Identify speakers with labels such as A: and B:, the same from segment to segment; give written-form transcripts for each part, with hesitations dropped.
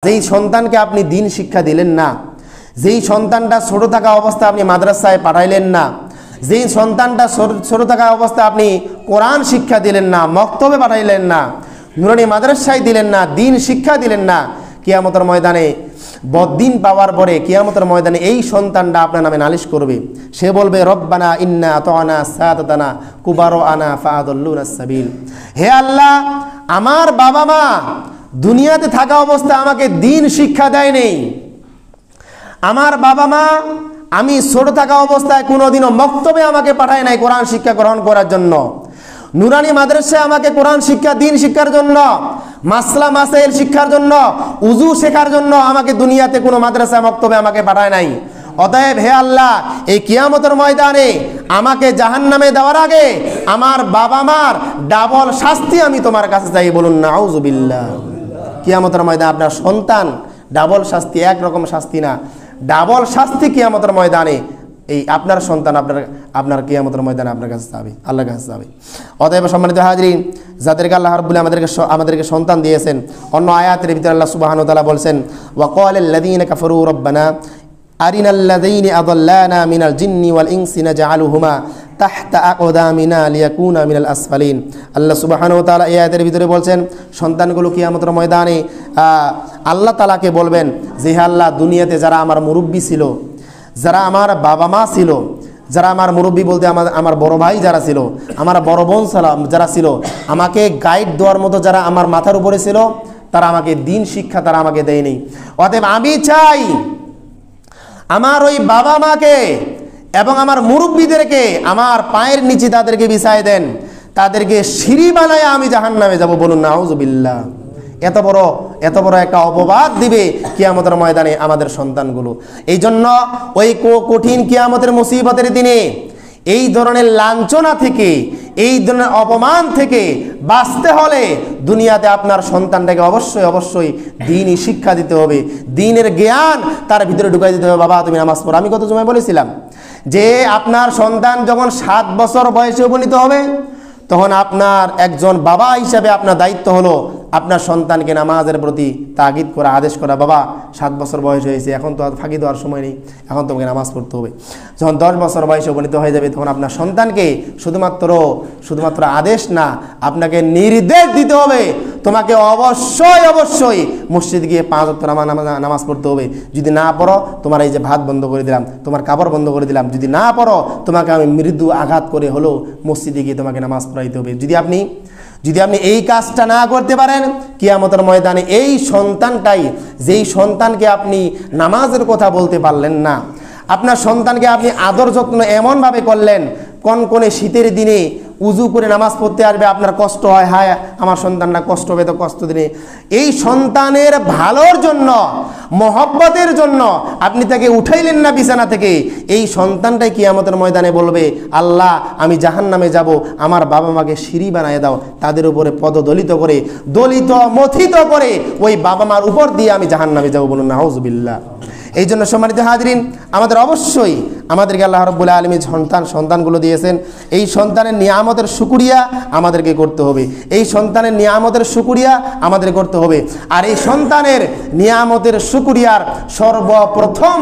A: যেই সন্তানকে আপনি দিন শিক্ষা দিলেন না, যেই সন্তানটা ছোট থাকা অবস্থায় আপনি মাদ্রাসায় পাঠাইলেন না, যেই সন্তানটা ছোট থাকা অবস্থায় আপনি কোরআন শিক্ষা দিলেন না, মক্তবে পাঠাইলেন না, নুরানি মাদ্রাসায় দিলেন না, দিন শিক্ষা দিলেন না, কিয়ামতের ময়দানে বদ্দিন পাওয়ার পরে কিয়ামতের ময়দানে এই সন্তানটা আপনার নামে নালিশ করবে। সে বলবে রব্বানা ইন্না আতানা সাদাতানা কুবারানা ফাআদাল্লুনাস সাবিল। হে আল্লাহ, আমার বাবা মা দুনিয়াতে থাকা অবস্থায় আমাকে দিন শিক্ষা দেয় নেই। আমার বাবা মা আমি ছোট থাকা অবস্থায় কোনোদিনও মক্তবে আমাকে পাঠায় নাই কোরআন শিক্ষা গ্রহণ করার জন্য, নুরানি মাদ্রাসায় আমাকে কোরআন শিক্ষা দিন শিক্ষার জন্য, মাসলা মাসাইল শিক্ষার জন্য, উজু শেখার জন্য আমাকে দুনিয়াতে কোনো মাদ্রাসা মক্তবে আমাকে পাঠায় নাই। অতএব হে আল্লাহ, এই কিয়ামতের ময়দানে আমাকে জাহান্নামে দেওয়ার আগে আমার বাবা মার ডাবল শাস্তি আমি তোমার কাছে চাই। বলুন নাউজুবিল্লাহ। কিয়ামতের ময়দানে আপনার সন্তান ডাবল শাস্তি, একরকম শাস্তি না, ডাবল শাস্তি কিয়ামতের ময়দানে এই আপনার সন্তান আপনার কিয়ামতের ময়দানে আপনার কাছে যাবে, আল্লাহর কাছে যাবে। অতএব সম্মানিত হাজরিন, যাদেরকে আল্লাহ রাব্বুল আমাদেরকে সন্তান দিয়েছেন, অন্য আয়াতের ভিতরে আল্লাহ সুবহানাহু ওয়া তাআলা বলছেন ওয়া ক্বালাল্লাযীনা কাফারু রাব্বানা আরিনাল্লাযীনা আযাল্লানা মিনাল জিন্নি ওয়াল ইনসি নাজআলুহুমা তাহতা আকদামিনা লিয়াকুনা মিনাল আসফালিন। আল্লাহ সুবহানাহু ওয়া তাআলা এই আয়াতের ভিতরে বলছেন সন্তানগুলো কিয়ামতের ময়দানে আল্লাহ তাআলাকে বলবেন যে হে আল্লাহ, দুনিয়াতে যারা আমার মুরব্বী ছিল, যারা আমার বাবা মা ছিল, যারা আমার মুরব্বী বলতে আমার বড় ভাই যারা ছিল, আমার বড় বোন যারা ছিল, আমাকে গাইড দেওয়ার মতো যারা আমার মাথার উপরে ছিল, তারা আমাকে দিন শিক্ষা তারা আমাকে দেয়নি। অতএব আমি চাই আমার ওই বাবা মাকে এবং আমার মুরব্বীদেরকে আমার পায়ের নিচে তাদেরকে বিছায় দেন, তাদেরকে সিঁড়ি বানায় আমি জাহান্নামে যাব। বলুন নাউজুবিল্লাহ। এত বড় একটা অপবাদ দিবে কিয়ামতের ময়দানে আমাদের সন্তানগুলো। এই জন্য ওই কঠিন কিয়ামতের মুসিবতের দিনে এই ধরনের লাঞ্ছনা থেকে, এই ধরনের অপমান থেকে বাঁচতে হলে দুনিয়াতে আপনার সন্তানটাকে অবশ্যই দিনই শিক্ষা দিতে হবে, দিনের জ্ঞান তার ভিতরে ঢুকাই দিতে হবে। বাবা তুমি নামাজ পড়ো। আমি গত জুমায় বলেছিলাম যে আপনার সন্তান যখন 7 বছর বয়সে উপনীত হবে, তখন আপনার একজন বাবা হিসাবে আপনার দায়িত্ব হলো আপনার সন্তানকে নামাজের প্রতি তাগিদ করা, আদেশ করা। বাবা 7 বছর বয়স হয়েছে, এখন তো আর ফাঁকি দেওয়ার সময় নেই, এখন তোমাকে নামাজ পড়তে হবে। যখন 10 বছর বয়সে উপনীত হয়ে যাবে, তখন আপনার সন্তানকে শুধুমাত্র আদেশ না, আপনাকে নির্দেশ দিতে হবে তোমাকে অবশ্যই মসজিদ গিয়ে 5 ওয়াক্ত নামাজ পড়তে হবে। যদি না পড়ো, তোমার এই যে ভাত বন্ধ করে দিলাম, তোমার কাপড় বন্ধ করে দিলাম। যদি না পড়ো, তোমাকে আমি মৃদু আঘাত করে হলেও মসজিদে গিয়ে তোমাকে নামাজ পড়াইতে হবে। যদি আপনি এই কাজটা না করতে পারেন, কিয়ামতের ময়দানে এই সন্তানটাই, যেই সন্তানকে আপনি নামাজের কথা বলতে পারলেন না, আপনার সন্তানকে আপনি আদর যত্ন এমনভাবে করলেন, কনকনে শীতের দিনে উজু করে নামাজ পড়তে আসবে, আপনার কষ্ট হয়, হায় আমার সন্তানটা কষ্ট হবে, তো কষ্ট দিনে এই সন্তানের ভালোর জন্য, মহব্বতের জন্য আপনি তাকে উঠাইলেন না বিছানা থেকে। এই সন্তানটাই কিয়ামতের ময়দানে বলবে আল্লাহ আমি জাহান্নামে যাব, আমার বাবা মাকে সিঁড়ি বানিয়ে দাও, তাদের উপরে পদদলিত করে, মথিত করে ওই বাবা মার উপর দিয়ে আমি জাহান্নামে যাব। বলুন নাউজুবিল্লাহ। এই জন্য সম্মানিত হাজরিন, আমাদেরকে আল্লাহ রাব্বুল আলামিন সন্তানগুলো দিয়েছেন। এই সন্তানের নিয়ামতের শুকরিয়া আমাদেরকে করতে হবে, এই সন্তানের নিয়ামতের শুকরিয়া আমাদের করতে হবে। আর এই সন্তানের নিয়ামতের শুকরিয়ার সর্বপ্রধান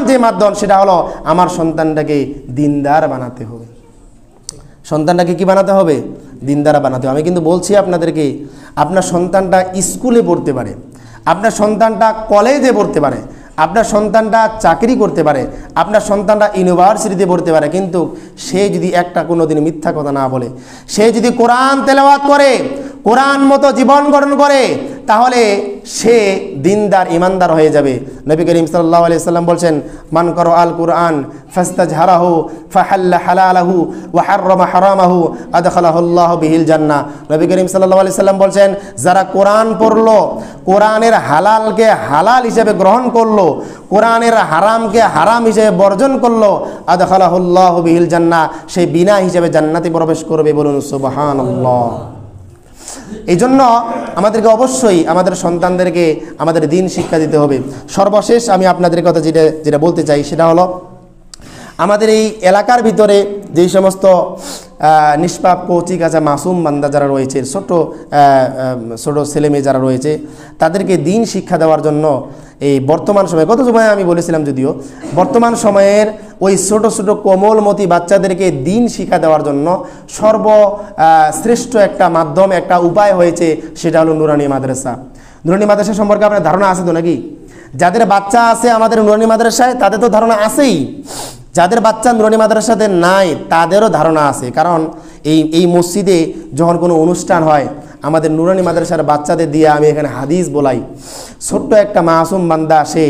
A: যে মাধ্যম সেটা হলো আমার সন্তানটাকে দিনদার বানাতে হবে। সন্তানটাকে কি বানাতে হবে? দিনদার বানাতে হবে। আমি কিন্তু বলছি আপনাদেরকে, আপনার সন্তানটা স্কুলে পড়তে পারে, আপনার সন্তানটা কলেজে পড়তে পারে, আপনার সন্তানটা চাকরি করতে পারে, আপনার সন্তানটা ইউনিভার্সিটিতে পড়তে পারে, কিন্তু সে যদি কোনোদিন মিথ্যা কথা না বলে, সে যদি কোরআন তেলাওয়াত করে, কোরআন মতো জীবন গঠন করে, তাহলে সে দিনদার ইমানদার হয়ে যাবে। নবী করিম সাল্লাল্লাহু আলাইহি সাল্লাম বলছেন মান করা আল কোরআন ফাস্তাজহারাহু ফাহাল্লা হালালাহু ওয়া হাররামা হারামাহু আদখালাহুল্লাহু বিহিল জান্নাহ। নবী করিম সাল্লাল্লাহু আলাইহি সাল্লাম বলছেন যারা কোরআন পড়লো, কোরআনের হালালকে হালাল হিসেবে গ্রহণ করলো, কোরআনের হারামকে হারাম হিসেবে বর্জন করলো, আদখালাহুল্লাহু বিহিল জান্নাহ, সে বিনা হিসেবে জান্নাতে প্রবেশ করবে। বলুন সুবহানাল্লাহ। এই জন্য আমাদেরকে অবশ্যই আমাদের সন্তানদেরকে আমাদের দিন শিক্ষা দিতে হবে। সর্বশেষ আমি আপনাদের কথা যেটা বলতে চাই সেটা হলো, আমাদের এই এলাকার ভিতরে যেই সমস্ত নিষ্পাপ কচি কাঁচা মাসুম বান্দা যারা রয়েছে, ছোট ছেলেমেয়ে যারা রয়েছে, তাদেরকে দিন শিক্ষা দেওয়ার জন্য এই বর্তমান সময়ে, গত সময়ে আমি বলেছিলাম যদিও, বর্তমান সময়ের ওই ছোট ছোট কোমলমতি বাচ্চাদেরকে দিন শিক্ষা দেওয়ার জন্য সর্বশ্রেষ্ঠ একটা মাধ্যম, একটা উপায় হয়েছে, সেটা হলো নুরানি মাদ্রাসা। নুরানি মাদ্রাসা সম্পর্কে আপনার ধারণা আছে তো নাকি? যাদের বাচ্চা আছে আমাদের নুরানি মাদ্রাসায় তাদের তো ধারণা আছেই, যাদের বাচ্চা নুরানি মাদ্রাসাতে নাই তাদেরও ধারণা আছে। কারণ এই মসজিদে যখন কোনো অনুষ্ঠান হয়, আমাদের নুরানি মাদ্রাসার বাচ্চাদের দিয়ে আমি এখানে হাদিস বলাই। ছোট্ট একটা মাসুম বান্দা, সে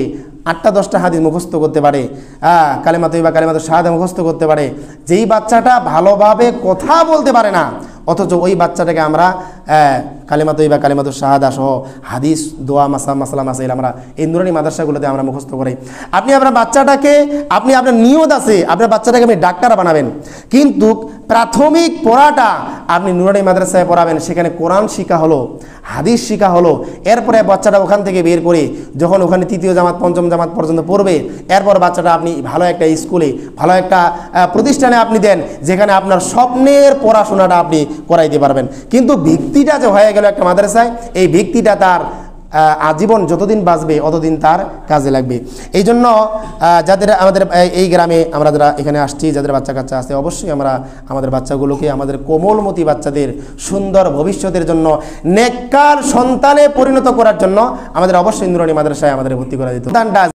A: 8-10টা হাদিস মুখস্থ করতে পারে, কালেমা তৈবা কালেমা শাহাদা মুখস্থ করতে পারে। যেই বাচ্চাটা ভালোভাবে কথা বলতে পারে না, অথচ ওই বাচ্চাটাকে আমরা কালেমা তৈবা কালেমা শাহাদা সহ হাদিস, দোয়া, মাসালা মাসাইল আমরা এই নুরানি মাদ্রাসাগুলোতে আমরা মুখস্থ করি। আপনার বাচ্চাটাকে, আপনার নিয়ত আছে আপনার বাচ্চাটাকে আপনি ডাক্তার বানাবেন, কিন্তু প্রাথমিক পড়াটা আপনি নুরানি মাদ্রাসায় পড়াবেন। সেখানে কোরআন শিক্ষা হলো, হাদিস শিক্ষা হলো। এরপরে বাচ্চাটা ওখান থেকে বের করে যখন ওখানে 3য় জামাত 5ম জামাত পর্যন্ত পড়বে, এরপর বাচ্চাটা আপনি ভালো একটা স্কুলে, ভালো একটা প্রতিষ্ঠানে আপনি দেন, যেখানে আপনার স্বপ্নের পড়াশোনাটা আপনি করাইতে পারবেন। কিন্তু ব্যক্তিটা যে হয়ে গেল একটা মাদ্রাসায়, এই ব্যক্তিটা তার আজীবন যতদিন বাঁচবে অতদিন তার কাজে লাগবে। এই জন্য যাদের আমাদের এই গ্রামে আমরা যারা এখানে আসছি, যাদের বাচ্চা কাচ্চা আছে, অবশ্যই আমরা আমাদের বাচ্চাগুলোকে, আমাদের কোমলমতি বাচ্চাদের সুন্দর ভবিষ্যতের জন্য, নেককার সন্তানে পরিণত করার জন্য আমাদের অবশ্যই নুরানি মাদ্রাসায় আমাদের ভর্তি করা যেত।